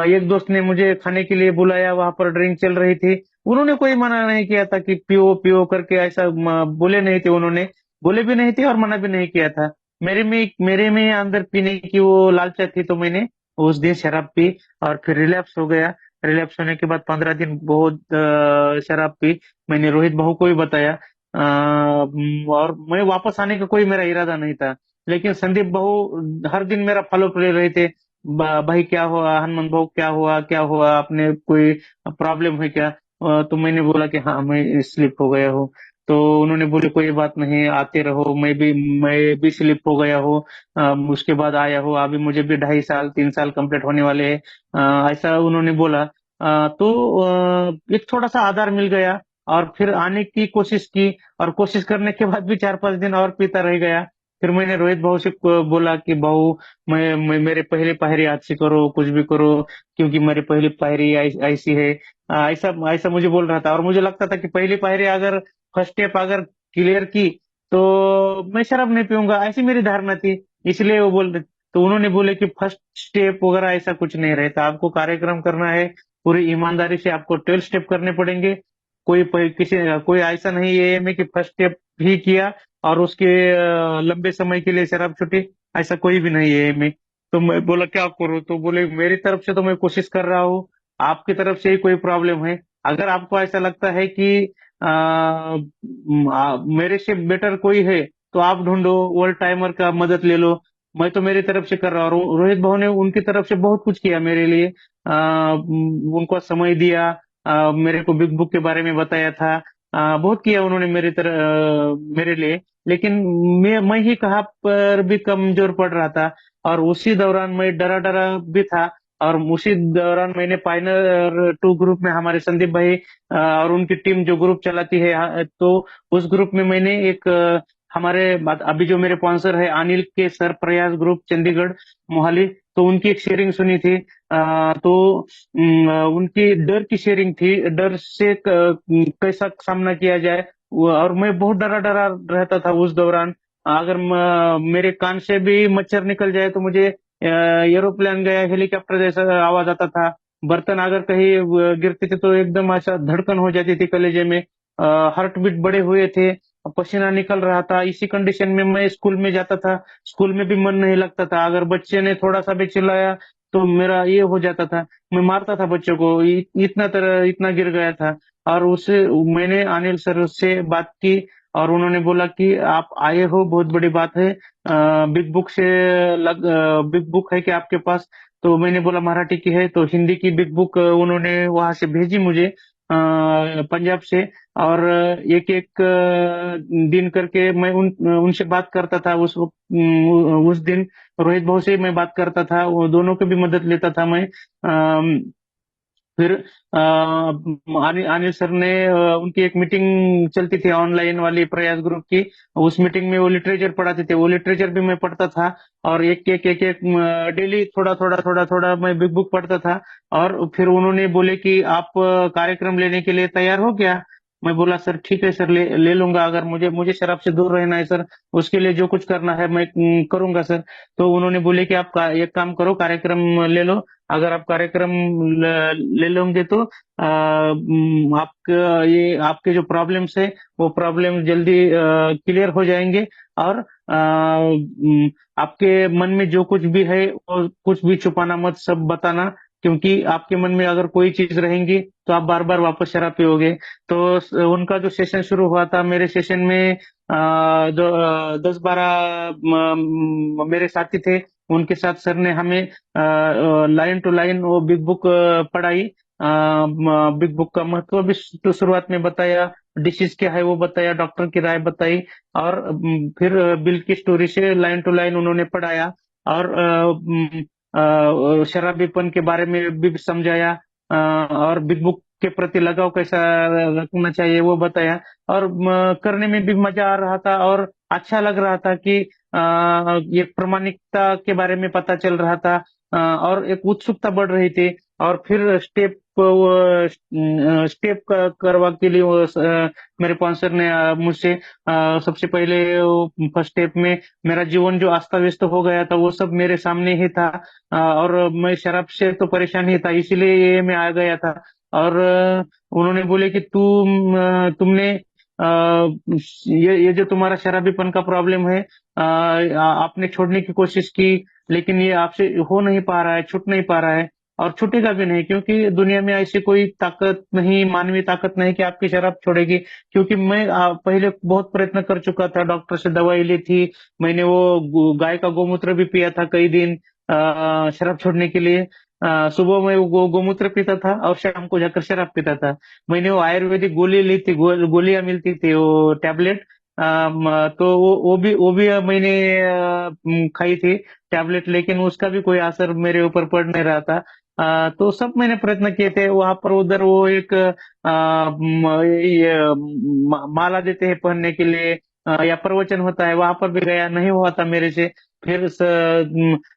Speaker 1: एक दोस्त ने मुझे खाने के लिए बुलाया, वहां पर ड्रिंक चल रही थी। उन्होंने कोई मना नहीं किया था कि पियो पियो करके, ऐसा बोले नहीं थे उन्होंने। बोले भी नहीं थे और मना भी नहीं किया था। मेरे में अंदर पीने की वो लालसा थी, तो मैंने उस दिन शराब पी। और फिर रिलैप्स हो गया। रिलैप्स होने के बाद 15 दिन बहुत शराब पी। मैंने रोहित भाऊ को भी बताया। और मैं वापस आने का कोई मेरा इरादा नहीं था। लेकिन संदीप भाऊ हर दिन मेरा फॉलो ले रहे थे। भाई क्या हुआ, हनुमान भाऊ क्या हुआ, क्या हुआ, आपने कोई प्रॉब्लम है क्या? तो मैंने बोला कि हाँ मैं स्लिप हो गया हूँ। तो उन्होंने बोले कोई बात नहीं, आते रहो। मैं भी स्लिप हो गया हूँ। उसके बाद आया हूँ, अभी मुझे भी 2.5 साल 3 साल कंप्लीट होने वाले हैं। ऐसा उन्होंने बोला। तो एक थोड़ा सा आधार मिल गया। और फिर आने की कोशिश की। और कोशिश करने के बाद भी 4-5 दिन और पीता रह गया। फिर मैंने रोहित भाऊ से बोला कि भाऊ, मेरे पहले पायरी आज से करो, कुछ भी करो, क्योंकि मेरी पहली पायरी ऐसी है। ऐसा ऐसा मुझे बोल रहा था। और मुझे लगता था कि पहली पायरी अगर फर्स्ट स्टेप अगर क्लियर की तो मैं शराब नहीं पीऊंगा, ऐसी मेरी धारणा थी। इसलिए वो बोल रहे। तो उन्होंने बोले कि फर्स्ट स्टेप वगैरह ऐसा कुछ नहीं रहता, आपको कार्यक्रम करना है पूरी ईमानदारी से, आपको 12 स्टेप करने पड़ेंगे। कोई ऐसा नहीं है कि फर्स्ट स्टेप ही किया और उसके लंबे समय के लिए शराब छूटी, ऐसा कोई भी नहीं है में। तो मैं बोला क्या करूं? तो बोले मेरी तरफ से तो मैं कोशिश कर रहा हूँ, आपकी तरफ से ही कोई प्रॉब्लम है अगर आपको ऐसा लगता है कि मेरे से बेटर कोई है, तो आप ढूंढो, ओल्ड टाइमर का मदद ले लो। मैं तो मेरी तरफ से कर रहा हूँ। रोहित भाऊ ने उनकी तरफ से बहुत कुछ किया मेरे लिए। उनको समय दिया, मेरे को बिग बुक के बारे में बताया था। बहुत किया उन्होंने मेरे लिए। लेकिन मैं ही कहाँ पर भी कमजोर पड़ रहा था। और उसी दौरान मैं डरा डरा भी था। और उसी दौरान मैंने पायनर टू ग्रुप में हमारे संदीप भाई और उनकी टीम जो ग्रुप चलाती है, तो उस ग्रुप में मैंने एक अभी जो मेरे स्पॉन्सर है अनिल के सर, प्रयास ग्रुप चंडीगढ़ मोहाली, तो उनकी एक शेयरिंग सुनी थी। तो उनकी डर की शेयरिंग थी, डर से कैसा सामना किया जाए। और मैं बहुत डरा डरा रहता था उस दौरान। अगर मेरे कान से भी मच्छर निकल जाए तो मुझे एरोप्लेन गया, हेलीकॉप्टर जैसा आवाज आता था। बर्तन अगर कहीं गिरते थे तो एकदम ऐसा धड़कन हो जाती थी कलेजे में। हार्ट बीट बढ़े हुए थे, पसीना निकल रहा था। इसी कंडीशन में मैं स्कूल में जाता था। स्कूल में भी मन नहीं लगता था। अगर बच्चे ने थोड़ा सा भी चिल्लाया तो मेरा ये हो जाता था, मैं मारता था बच्चों को। इतना गिर गया था। और उसे मैंने अनिल सर से बात की, और उन्होंने बोला कि आप आए हो, बहुत बड़ी बात है। बिग बुक से बिग बुक है कि आपके पास? तो मैंने बोला मराठी की है। तो हिंदी की बिग बुक उन्होंने वहां से भेजी मुझे, पंजाब से। और एक एक दिन करके मैं उनसे बात करता था उस वक्त। उस दिन रोहित भाऊ से मैं बात करता था, वो दोनों की भी मदद लेता था मैं। फिर अनिल सर ने उनकी एक मीटिंग चलती थी ऑनलाइन वाली, प्रयास ग्रुप की। उस मीटिंग में वो लिटरेचर पढ़ाते थे, वो लिटरेचर भी मैं पढ़ता था। और एक डेली थोड़ा थोड़ा थोड़ा थोड़ा मैं बिग बुक पढ़ता था। और फिर उन्होंने बोले कि आप कार्यक्रम लेने के लिए तैयार हो क्या? मैं बोला सर ठीक है सर, ले ले लूंगा। अगर मुझे मुझे शराब से दूर रहना है सर, उसके लिए जो कुछ करना है मैं करूंगा सर। तो उन्होंने बोले कि आप एक काम करो, कार्यक्रम ले लो। अगर आप कार्यक्रम ले लोगे तो आपका ये आपके जो प्रॉब्लम्स है, वो प्रॉब्लम जल्दी क्लियर हो जाएंगे। और आपके मन में जो कुछ भी है वो कुछ भी छुपाना मत, सब बताना। क्योंकि आपके मन में अगर कोई चीज रहेंगी तो आप बार बार वापस शराब पियोगे। तो उनका जो सेशन शुरू हुआ था, मेरे सेशन में जो 10-12 मेरे साथी थे, उनके साथ सर ने हमें लाइन टू लाइन वो बिग बुक पढ़ाई। बिग बुक का महत्व भी तो शुरुआत में बताया, डिसीज क्या है वो बताया, डॉक्टर की राय बताई। और फिर बिल की स्टोरी से लाइन टू लाइन उन्होंने पढ़ाया। और शराबीपन के बारे में भी समझाया। और बिग बुक के प्रति लगाव कैसा रखना चाहिए वो बताया। और करने में भी मजा आ रहा था, और अच्छा लग रहा था कि ये प्रामाणिकता के बारे में पता चल रहा था। और एक उत्सुकता बढ़ रही थी। और फिर स्टेप करवा के लिए मेरे स्पॉन्सर ने मुझसे सबसे पहले फर्स्ट स्टेप में मेरा जीवन जो अस्त व्यस्त हो गया था वो सब मेरे सामने ही था। और मैं शराब से तो परेशान ही था, इसीलिए ये मैं आ गया था। और उन्होंने बोले कि तुमने ये जो तुम्हारा शराबीपन का प्रॉब्लम है, आपने छोड़ने की कोशिश की, लेकिन ये आपसे हो नहीं पा रहा है, छूट नहीं पा रहा है। और छूटेगा भी नहीं, क्योंकि दुनिया में ऐसी कोई ताकत नहीं, मानवीय ताकत नहीं कि आपकी शराब छोड़ेगी। क्योंकि मैं पहले बहुत प्रयत्न कर चुका था, डॉक्टर से दवाई ली थी। मैंने वो गाय का गोमूत्र भी पिया था कई दिन शराब छोड़ने के लिए। सुबह में वो गोमूत्र पीता था और शाम को जाकर शराब पीता था। मैंने वो आयुर्वेदिक गोली ली थी, गोलियां मिलती थी, वो टैबलेट। तो वो भी मैंने खाई थी टैबलेट, लेकिन उसका भी कोई असर मेरे ऊपर पड़ नहीं रहा था। तो सब मैंने प्रयत्न किए थे। वहां पर उधर वो एक माला देते हैं पहनने के लिए, या प्रवचन होता है, वहां पर भी गया, नहीं हुआ था मेरे से। फिर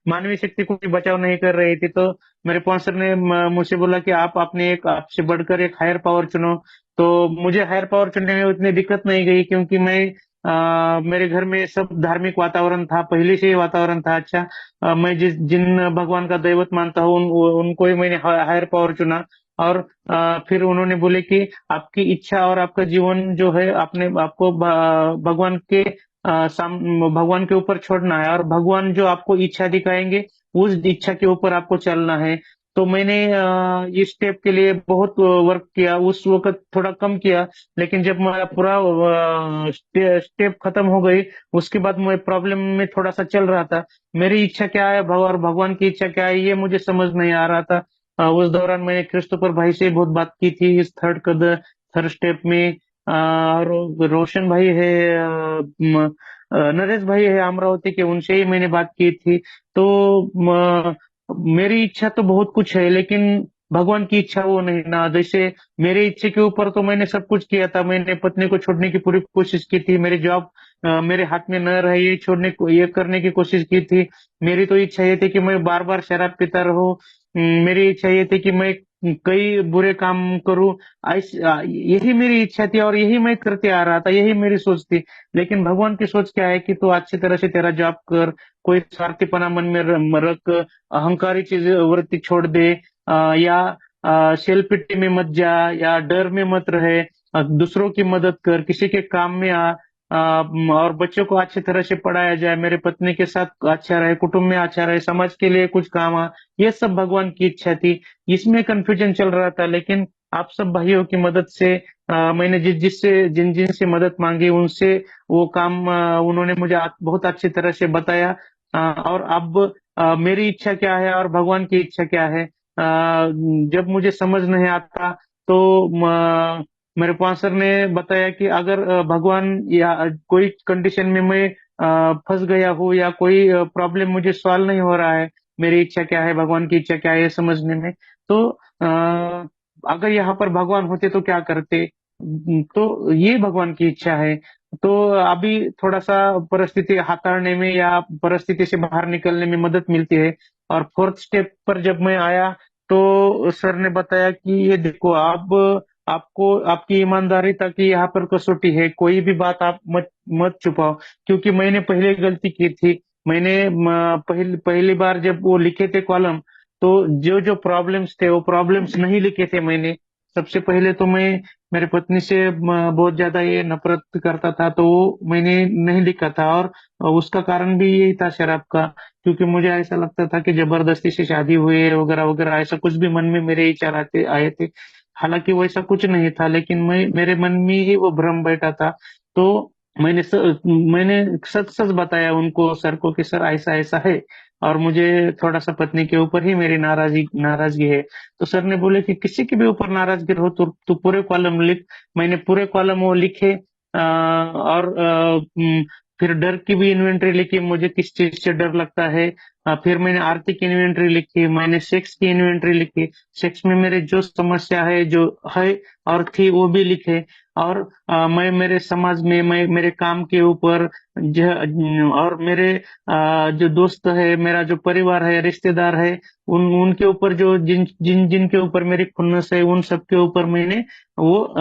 Speaker 1: मानवीय शक्ति को भी बचाव नहीं कर रही थी। तो मेरे स्पॉन्सर ने मुझसे बोला कि आप अपने एक आपसे बढ़कर एक हायर पावर चुनो। तो मुझे हायर पावर चुनने में उतनी दिक्कत नहीं गई, क्योंकि मेरे घर में सब धार्मिक वातावरण था, पहले से ही वातावरण था अच्छा। मैं जिन भगवान का दैवत मानता हूँ उनको ही मैंने हायर पावर चुना। और फिर उन्होंने बोले कि आपकी इच्छा और आपका जीवन जो है, आपने आपको भगवान के भगवान के ऊपर छोड़ना है। और भगवान जो आपको इच्छा दिखाएंगे, उस इच्छा के ऊपर आपको चलना है। तो मैंने इस स्टेप के लिए बहुत वर्क किया, उस वक्त थोड़ा कम किया। लेकिन जब मेरा पूरा स्टेप खत्म हो गई, उसके बाद मैं प्रॉब्लम में थोड़ा सा चल रहा था। मेरी इच्छा क्या है और भगवान की इच्छा क्या है, ये मुझे समझ नहीं आ रहा था। उस दौरान मैंने क्रिस्टोफर भाई से बहुत बात की थी इस थर्ड स्टेप में। रोशन भाई है, नरेश भाई है अमरावती के, उनसे ही मैंने बात की थी। तो मेरी इच्छा तो बहुत कुछ है, लेकिन भगवान की इच्छा वो नहीं ना। जैसे मेरे इच्छे के ऊपर तो मैंने सब कुछ किया था। मैंने पत्नी को छोड़ने की पूरी कोशिश की थी, मेरी जॉब मेरे हाथ में न रहे, ये छोड़ने को, ये करने की कोशिश की थी। मेरी तो इच्छा ये थी कि मैं बार बार शराब पीता रहूं। मेरी इच्छा ये थी कि मैं कई बुरे काम करूं। यही मेरी इच्छा थी और यही मैं करते आ रहा था, यही मेरी सोच थी। लेकिन भगवान की सोच क्या है कि तू अच्छी तरह से तेरा जॉब कर, कोई स्वार्थीपना मन में रख, अहंकारी चीज वृत्ति छोड़ दे, या सेल्फ पिटी में मत जा, या डर में मत रहे, दूसरों की मदद कर, किसी के काम में और बच्चों को अच्छी तरह से पढ़ाया जाए, मेरे पत्नी के साथ अच्छा रहे, कुटुंब में अच्छा रहे, समाज के लिए कुछ काम आ। ये सब भगवान की इच्छा थी। इसमें कंफ्यूजन चल रहा था। लेकिन आप सब भाइयों की मदद से मैंने जिन जिन से मदद मांगी, उनसे वो काम उन्होंने मुझे बहुत अच्छी तरह से बताया। और अब मेरी इच्छा क्या है और भगवान की इच्छा क्या है, जब मुझे समझ नहीं आता, तो मेरे पास्टर ने बताया कि अगर भगवान या कोई कंडीशन में मैं फंस गया हूँ, या कोई प्रॉब्लम मुझे सॉल्व नहीं हो रहा है, मेरी इच्छा क्या है, भगवान की इच्छा क्या है, ये समझने में, तो अगर यहाँ पर भगवान होते तो क्या करते। तो ये भगवान की इच्छा है। तो अभी थोड़ा सा परिस्थिति हाथाड़ने में या परिस्थिति से बाहर निकलने में मदद मिलती है। और फोर्थ स्टेप पर जब मैं आया, तो सर ने बताया कि ये देखो, आप आपको आपकी ईमानदारी तक ही यहाँ पर कसौटी है, कोई भी बात आप मत मत छुपाओ। क्योंकि मैंने पहले गलती की थी। मैंने पहली बार जब वो लिखे थे कॉलम, तो जो जो प्रॉब्लम्स थे वो प्रॉब्लम्स नहीं लिखे थे मैंने। सबसे पहले तो मैं मेरी पत्नी से बहुत ज्यादा ये नफरत करता था, तो वो मैंने नहीं लिखा था। और उसका कारण भी यही था, शराब का। क्योंकि मुझे ऐसा लगता था कि जबरदस्ती से शादी हुई है वगैरह वगैरह, ऐसा कुछ भी मन में मेरे विचार आते आए थे। हालांकि वैसा कुछ नहीं था, लेकिन मेरे मन में ही वो भ्रम बैठा था। तो मैंने सच सच बताया उनको, सर को, कि सर ऐसा ऐसा है, और मुझे थोड़ा सा पत्नी के ऊपर ही मेरी नाराजगी नाराजगी है। तो सर ने बोले कि किसी के भी ऊपर नाराजगी हो तो तू पूरे कॉलम लिख। मैंने पूरे कॉलम वो लिखे। और फिर डर की भी इन्वेंटरी लिखी, मुझे किस चीज से डर लगता है। फिर मैंने आर्थिक इन्वेंटरी लिखी, मैंने सेक्स की इन्वेंटरी लिखी, सेक्स में मेरे जो समस्या है, जो है और थी, वो भी लिखे। और मैं मेरे समाज में, मैं मेरे काम के ऊपर, और मेरे जो दोस्त है, मेरा जो परिवार है, रिश्तेदार है, उन उनके ऊपर, जो जिन जिन जिनके ऊपर मेरी खुन्नस है, उन सब के ऊपर मैंने वो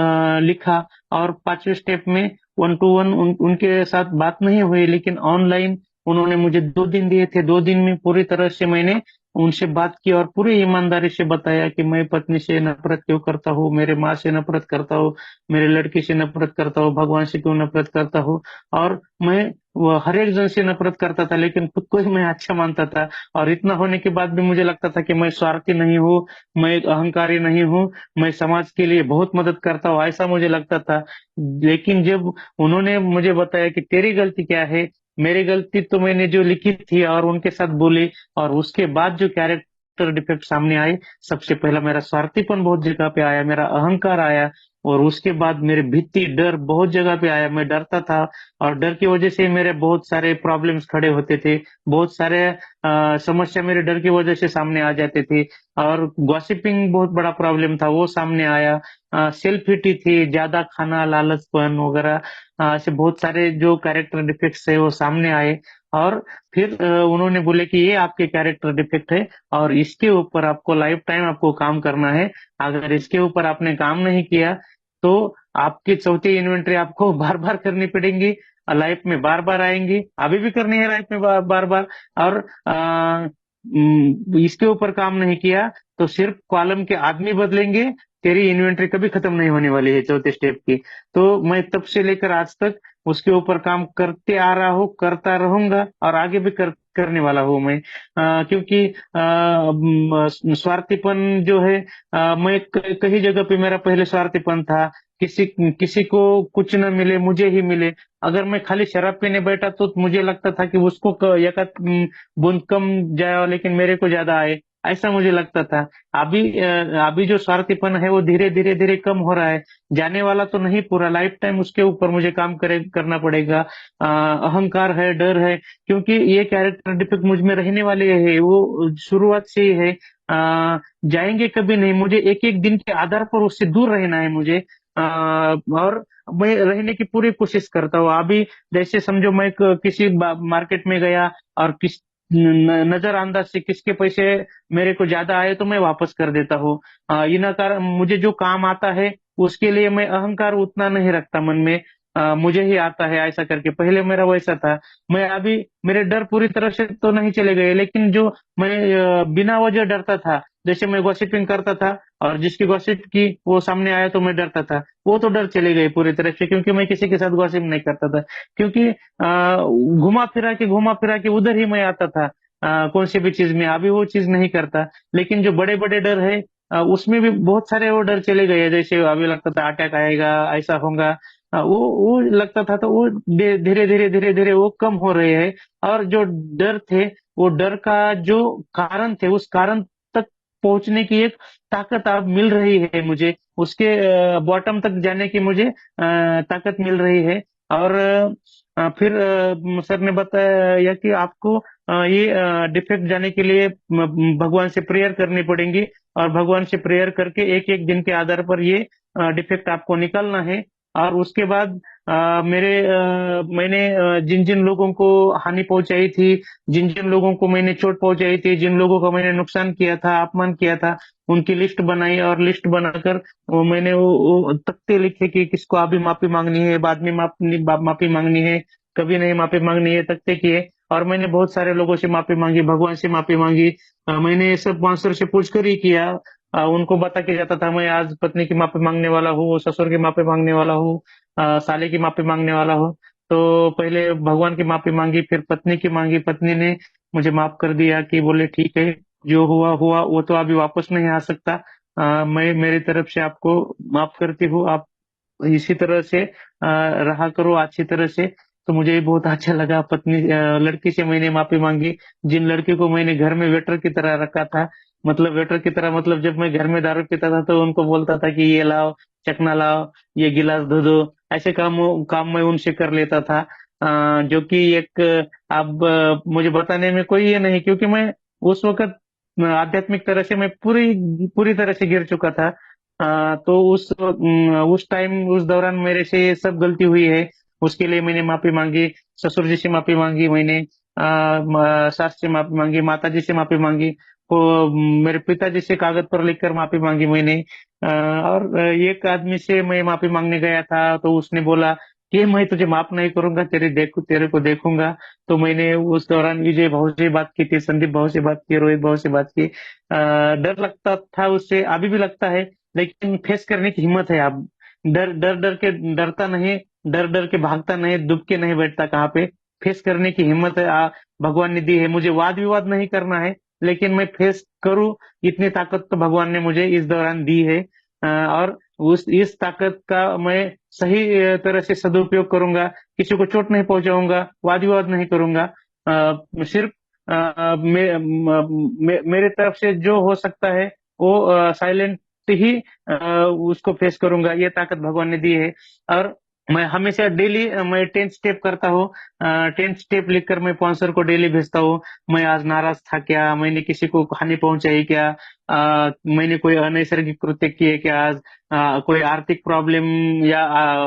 Speaker 1: लिखा। और पांचवें स्टेप में 1 to 1 उनके साथ बात नहीं हुई, लेकिन ऑनलाइन उन्होंने मुझे 2 दिन दिए थे। 2 दिन में पूरी तरह से मैंने उनसे बात की और पूरी ईमानदारी से बताया कि मैं पत्नी से नफरत क्यों करता हूँ, मेरे माँ से नफरत करता हूँ, मेरे लड़की से नफरत करता हूँ, भगवान से क्यों नफरत करता हूँ। और मैं वो हर एक जन से नफरत करता था, लेकिन खुद को ही मैं अच्छा मानता था। और इतना होने के बाद भी मुझे लगता था कि मैं स्वार्थी नहीं हूँ, मैं एक अहंकारी नहीं हूँ, मैं समाज के लिए बहुत मदद करता हूँ, ऐसा मुझे लगता था। लेकिन जब उन्होंने मुझे बताया कि तेरी गलती क्या है, मेरी गलती तो मैंने जो लिखी थी और उनके साथ बोली, और उसके बाद जो कैरेक्टर डिफेक्ट सामने आए, सबसे पहला मेरा स्वार्थीपन बहुत जगह पे आया, मेरा अहंकार आया। और उसके बाद मेरे भीति डर बहुत जगह पे आया, मैं डरता था। और डर की वजह से मेरे बहुत सारे प्रॉब्लम्स खड़े होते थे, बहुत सारे समस्या मेरे डर की वजह से सामने आ जाते थे। और गॉसिपिंग बहुत बड़ा प्रॉब्लम था, वो सामने आया। सेल्फ हिटी थी, ज्यादा खाना, लालचपन वगैरह, ऐसे बहुत सारे जो कैरेक्टर डिफेक्ट्स है वो सामने आए। और फिर उन्होंने बोले कि ये आपके कैरेक्टर डिफेक्ट है, और इसके ऊपर आपको लाइफ टाइम आपको काम करना है। अगर इसके ऊपर आपने काम नहीं किया, तो आपकी चौथी इन्वेंटरी आपको बार बार करनी पड़ेगी, लाइफ में बार बार आएंगी, अभी भी करनी है लाइफ में बार बार। और इसके ऊपर काम नहीं किया, तो सिर्फ कॉलम के आदमी बदलेंगे, तेरी इन्वेंट्री कभी खत्म नहीं होने वाली है चौथे स्टेप की। तो मैं तब से लेकर आज तक उसके ऊपर काम करते आ रहा हूँ, करता रहूंगा और आगे भी करने वाला हूँ मैं। क्योंकि स्वार्थीपन जो है, मैं कई जगह पे मेरा पहले स्वार्थीपन था। किसी किसी को कुछ न मिले, मुझे ही मिले। अगर मैं खाली शराब पीने बैठा तो मुझे लगता था कि उसको बूंद कम जाए लेकिन मेरे को ज्यादा आए, ऐसा मुझे लगता था। अभी जो स्वार्थीपन है वो धीरे धीरे धीरे कम हो रहा है। जाने वाला तो नहीं, पूरा लाइफ टाइम उसके ऊपर मुझे काम करना पड़ेगा। अहंकार है, डर है, क्योंकि ये कैरेक्टर डिफेक्ट मुझ में रहने वाले है, वो शुरुआत से ही है। जाएंगे कभी नहीं, मुझे एक एक दिन के आधार पर उससे दूर रहना है मुझे। और मैं रहने की पूरी कोशिश करता हूँ अभी। जैसे समझो मैं किसी मार्केट में गया और नजरअंदाज से किसके पैसे मेरे को ज्यादा आए तो मैं वापस कर देता हूँ। इन कारण मुझे जो काम आता है उसके लिए मैं अहंकार उतना नहीं रखता मन में। मुझे ही आता है ऐसा करके, पहले मेरा वैसा था। मैं अभी मेरे डर पूरी तरह से तो नहीं चले गए, लेकिन जो मैं बिना वजह डरता था, जैसे मैं गॉसिपिंग करता था और जिसकी गॉसिप की वो सामने आया तो मैं डरता था, वो तो डर चले गए पूरी तरह से, क्योंकि मैं किसी के साथ गॉसिप नहीं करता था। क्योंकि घुमा फिरा के उधर ही मैं आता था। कौन सी भी चीज में अभी वो चीज नहीं करता। लेकिन जो बड़े बड़े डर है, उसमें भी बहुत सारे वो डर चले गए। जैसे अभी लगता था अटैक आएगा, ऐसा होगा, वो लगता था, तो वो धीरे धीरे वो कम हो रहे हैं। और जो डर थे, वो डर का जो कारण थे, उस कारण तक पहुंचने की एक ताकत अब मिल रही है मुझे। उसके बॉटम तक जाने की मुझे ताकत मिल रही है। और फिर सर ने बताया कि आपको ये डिफेक्ट जाने के लिए भगवान से प्रेयर करनी पड़ेगी। और भगवान से प्रेयर करके एक एक दिन के आधार पर ये डिफेक्ट आपको निकालना है। और उसके बाद मैंने जिन जिन लोगों को हानि पहुंचाई थी, जिन जिन लोगों को मैंने चोट पहुंचाई थी, जिन लोगों को मैंने नुकसान किया था, अपमान किया था, उनकी लिस्ट बनाई। और लिस्ट बनाकर मैंने वो तख्ते लिखे कि किसको अभी माफी मांगनी है, बाद में माफी मांगनी है, कभी नहीं माफी मांगनी है, तख्ते किए। और मैंने बहुत सारे लोगों से माफी मांगी, भगवान से माफी मांगी। मैंने ये सब मास्टर से पूछ कर ही किया। उनको बता के जाता था मैं आज पत्नी की माफी मांगने वाला हूँ, ससुर की माफी मांगने वाला हूँ, साले की माफी मांगने वाला हूँ। तो पहले भगवान की माफी मांगी, फिर पत्नी की मांगी। पत्नी ने मुझे माफ कर दिया कि बोले ठीक है, जो हुआ हुआ, वो तो अभी वापस नहीं आ सकता। मैं मेरी तरफ से आपको माफ करती हूँ, आप इसी तरह से रहा करो अच्छी तरह से। तो मुझे भी बहुत अच्छा लगा। लड़की से मैंने माफी मांगी, जिन लड़की को मैंने घर में वेटर की तरह रखा था। मतलब वेटर की तरह, मतलब जब मैं घर में दारू पीता था तो उनको बोलता था कि ये लाओ, चखना लाओ, ये गिलास धो दो, ऐसे काम काम मैं उनसे कर लेता था। जो कि एक, अब मुझे बताने में कोई ये नहीं, क्योंकि मैं उस वक्त आध्यात्मिक तरह से मैं पूरी पूरी तरह से गिर चुका था। तो उस टाइम, उस दौरान मेरे से ये सब गलती हुई है। उसके लिए मैंने माफी मांगी। ससुर जी से माफी मांगी मैंने, सास से माफी मांगी, माता जी से माफी मांगी, को मेरे पिताजी से कागज पर लिखकर माफी मांगी मैंने। और एक आदमी से मैं माफी मांगने गया था तो उसने बोला कि मैं तुझे माफ नहीं करूंगा, तेरे को देखूंगा। तो मैंने उस दौरान विजय भाव से बात की थी, संदीप भाव से बात की, रोहित भाव से बात की। डर लगता था उससे, अभी भी लगता है, लेकिन फेस करने की हिम्मत है अब। डर डर डर के डरता नहीं, डर डर के भागता नहीं, दुब के नहीं बैठता कहाँ पे। फेस करने की हिम्मत है, भगवान ने दी है मुझे। वाद विवाद नहीं करना है, लेकिन मैं फेस करूं, इतनी ताकत तो भगवान ने मुझे इस दौरान दी है। और उस इस ताकत का मैं सही तरह से सदुपयोग करूंगा। किसी को चोट नहीं पहुंचाऊंगा, वाद विवाद नहीं करूंगा। सिर्फ मेरे तरफ से जो हो सकता है वो साइलेंट ही उसको फेस करूंगा। ये ताकत भगवान ने दी है। और मैं हमेशा डेली मैं 10 स्टेप करता हूँ। 10 स्टेप लिखकर मैं स्पॉन्सर को डेली भेजता हूँ। मैं आज नाराज था क्या, मैंने किसी को हानि पहुंचाई क्या, मैंने कोई अनैसर्गिक कृत्य किए क्या आज, कोई आर्थिक प्रॉब्लम या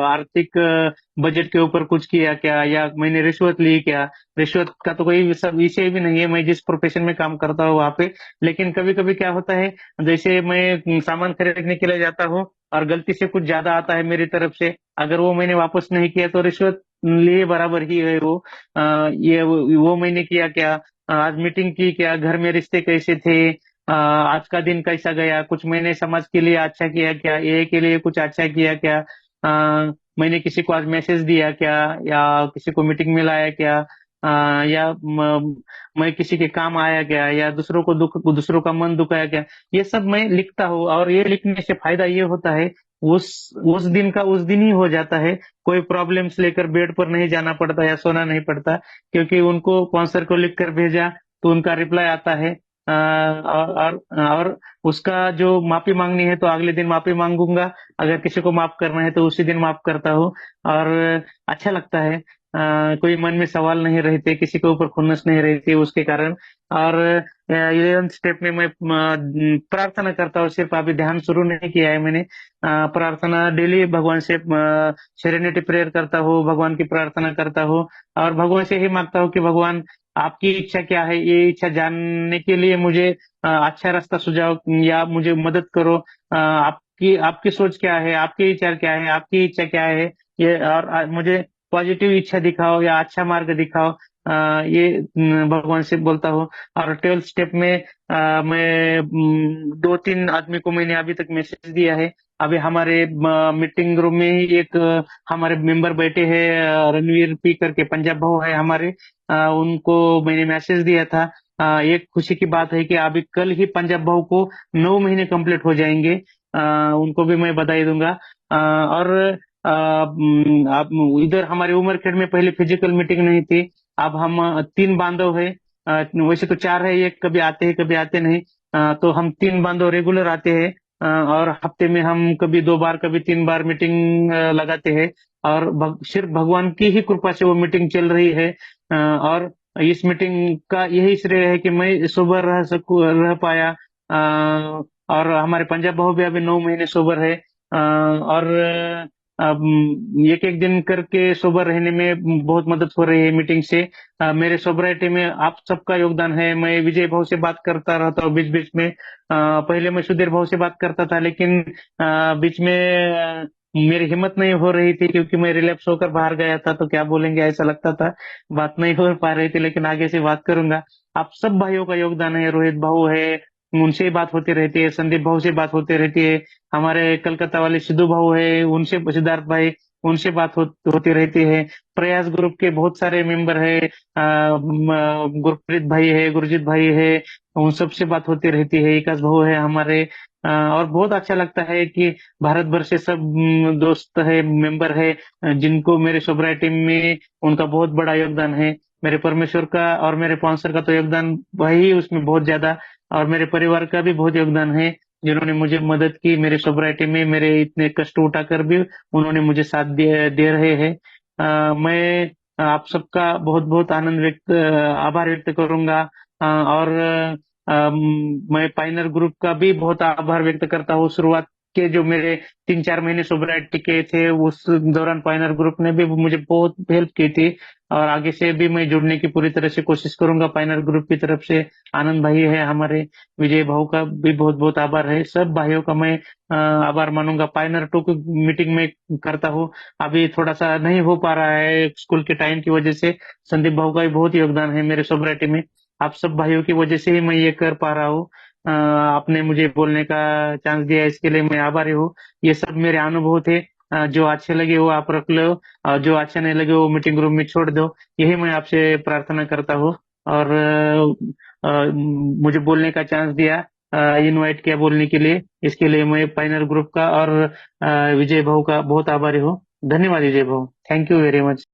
Speaker 1: आर्थिक बजट के ऊपर कुछ किया क्या, या मैंने रिश्वत ली क्या। रिश्वत का तो कोई सब विषय भी नहीं है, मैं जिस प्रोफेशन में काम करता हूँ वहां पे। लेकिन कभी कभी क्या होता है, जैसे मैं सामान खरीदने के लिए जाता हूँ और गलती से कुछ ज्यादा आता है मेरी तरफ से, अगर वो मैंने वापस नहीं किया तो रिश्वत लिए बराबर ही है वो। ये वो मैंने किया क्या, आज मीटिंग की क्या, घर में रिश्ते कैसे थे, आज का दिन कैसा गया, कुछ मैंने समाज के लिए अच्छा किया क्या, एआई के लिए कुछ अच्छा किया क्या, मैंने किसी को आज मैसेज दिया क्या, या किसी को मीटिंग में लाया क्या, या मैं किसी के काम आया क्या, या दूसरों का मन दुखाया क्या। ये सब मैं लिखता हूँ, और ये लिखने से फायदा ये होता है, उस उस दिन का उस दिन ही हो जाता है। कोई प्रॉब्लम्स लेकर बेड पर नहीं जाना पड़ता या सोना नहीं पड़ता, क्योंकि उनको कौंसलर को लिख कर भेजा तो उनका रिप्लाई आता है। और उसका जो माफी मांगनी है तो अगले दिन माफी मांगूंगा, अगर किसी को माफ करना है तो उसी दिन माफ करता हूँ। और अच्छा लगता है। कोई मन में सवाल नहीं रहते, किसी के ऊपर खुन्नस नहीं रहती उसके कारण। और 11th स्टेप में मैं प्रार्थना करता हूँ, सिर्फ अभी ध्यान शुरू नहीं किया है मैंने। प्रार्थना डेली भगवान से सेरेनिटी प्रेयर करता हूँ, भगवान की प्रार्थना करता हूँ, और भगवान से ही मांगता हूँ कि भगवान आपकी इच्छा क्या है, ये इच्छा जानने के लिए मुझे अच्छा रास्ता सुझाओ, या मुझे मदद करो। आपकी आपकी सोच क्या है, आपके विचार क्या है, आपकी इच्छा क्या है, ये और मुझे पॉजिटिव इच्छा दिखाओ या अच्छा मार्ग दिखाओ। ये भगवान से बोलता हूँ। और 12th स्टेप में मैं 2-3 आदमी को मैंने अभी तक मैसेज दिया है। अभी हमारे मीटिंग रूम में ही एक हमारे मेंबर बैठे हैं, रणवीर पी करके पंजाब भाऊ है हमारे। उनको मैंने मैसेज दिया था। एक खुशी की बात है कि अभी कल ही पंजाब भाऊ को 9 महीने कंप्लीट हो जाएंगे। उनको भी मैं बधाई दूंगा। और आप इधर हमारे उमरखेड़ में पहले फिजिकल मीटिंग नहीं थी। अब हम 3 बांधव है। वैसे तो 4 है, एक कभी आते हैं कभी आते नहीं। तो हम 3 बांधव रेगुलर आते हैं। और हफ्ते में हम कभी 2 बार कभी 3 बार मीटिंग लगाते हैं। और सिर्फ भगवान की ही कृपा से वो मीटिंग चल रही है। और इस मीटिंग का यही श्रेय है कि मैं सोबर रह पाया। और हमारे पंजाब भाऊ भी अभी 9 महीने सोबर है। और एक एक दिन करके सोबर रहने में बहुत मदद हो रही है मीटिंग से। मेरे सोबराइटी में आप सबका योगदान है। मैं विजय भाव से बात करता रहता हूँ बीच बीच में। पहले मैं सुधीर भाव से बात करता था, लेकिन बीच में मेरी हिम्मत नहीं हो रही थी, क्योंकि मैं रिलैप्स होकर बाहर गया था तो क्या बोलेंगे ऐसा लगता था, बात नहीं हो पा रही थी। लेकिन आगे से बात करूंगा। आप सब भाइयों का योगदान है, रोहित भाऊ है, उनसे ही बात होती रहती है, संदीप भाऊ से बात होती रहती है, हमारे कलकत्ता वाले सिद्धू भाऊ है उनसे, सिद्धार्थ भाई उनसे बात होती रहती है। प्रयास ग्रुप के बहुत सारे मेंबर है, गुरप्रीत भाई है, गुरजीत भाई है, उन सबसे बात होती रहती है, विकास भाऊ है हमारे। और बहुत अच्छा लगता है कि भारत भर से सब दोस्त है, मेंबर है, जिनको मेरे सोसाइटी में उनका बहुत बड़ा योगदान है। मेरे परमेश्वर का और मेरे स्पॉन्सर का तो योगदान वही उसमें बहुत ज्यादा, और मेरे परिवार का भी बहुत योगदान है, जिन्होंने मुझे मदद की मेरे सोसाइटी में, मेरे इतने कष्ट उठाकर भी उन्होंने मुझे साथ दे रहे हैं। मैं आप सबका बहुत बहुत आभार व्यक्त करूंगा। और मैं पाइनर ग्रुप का भी बहुत आभार व्यक्त करता हूँ। शुरुआत के जो मेरे 3-4 महीने सोबराइटी के थे, उस दौरान पाइनर ग्रुप ने भी मुझे बहुत हेल्प की थी। और आगे से भी मैं जुड़ने की पूरी तरह से कोशिश करूंगा पाइनर ग्रुप की तरफ से। आनंद भाई है हमारे, विजय भाऊ का भी बहुत बहुत आभार है, सब भाइयों का मैं आभार मानूंगा। पाइनर 2 की मीटिंग में करता हूँ, अभी थोड़ा सा नहीं हो पा रहा है स्कूल के टाइम की वजह से। संदीप भाऊ का भी बहुत योगदान है मेरे सोसाइटी में। आप सब भाइयों की वजह से ही मैं ये कर पा रहा हूँ। आपने मुझे बोलने का चांस दिया, इसके लिए मैं आभारी हूँ। ये सब मेरे अनुभव थे। जो अच्छे लगे वो आप रख लो, और जो अच्छे नहीं लगे वो मीटिंग रूम में छोड़ दो। यही मैं आपसे प्रार्थना करता हूँ। और मुझे बोलने का चांस दिया, इनवाइट किया बोलने के लिए, इसके लिए मैं पाइनर ग्रुप का और विजय भाऊ का बहुत आभारी हूँ। धन्यवाद विजय भाऊ, थैंक यू वेरी मच।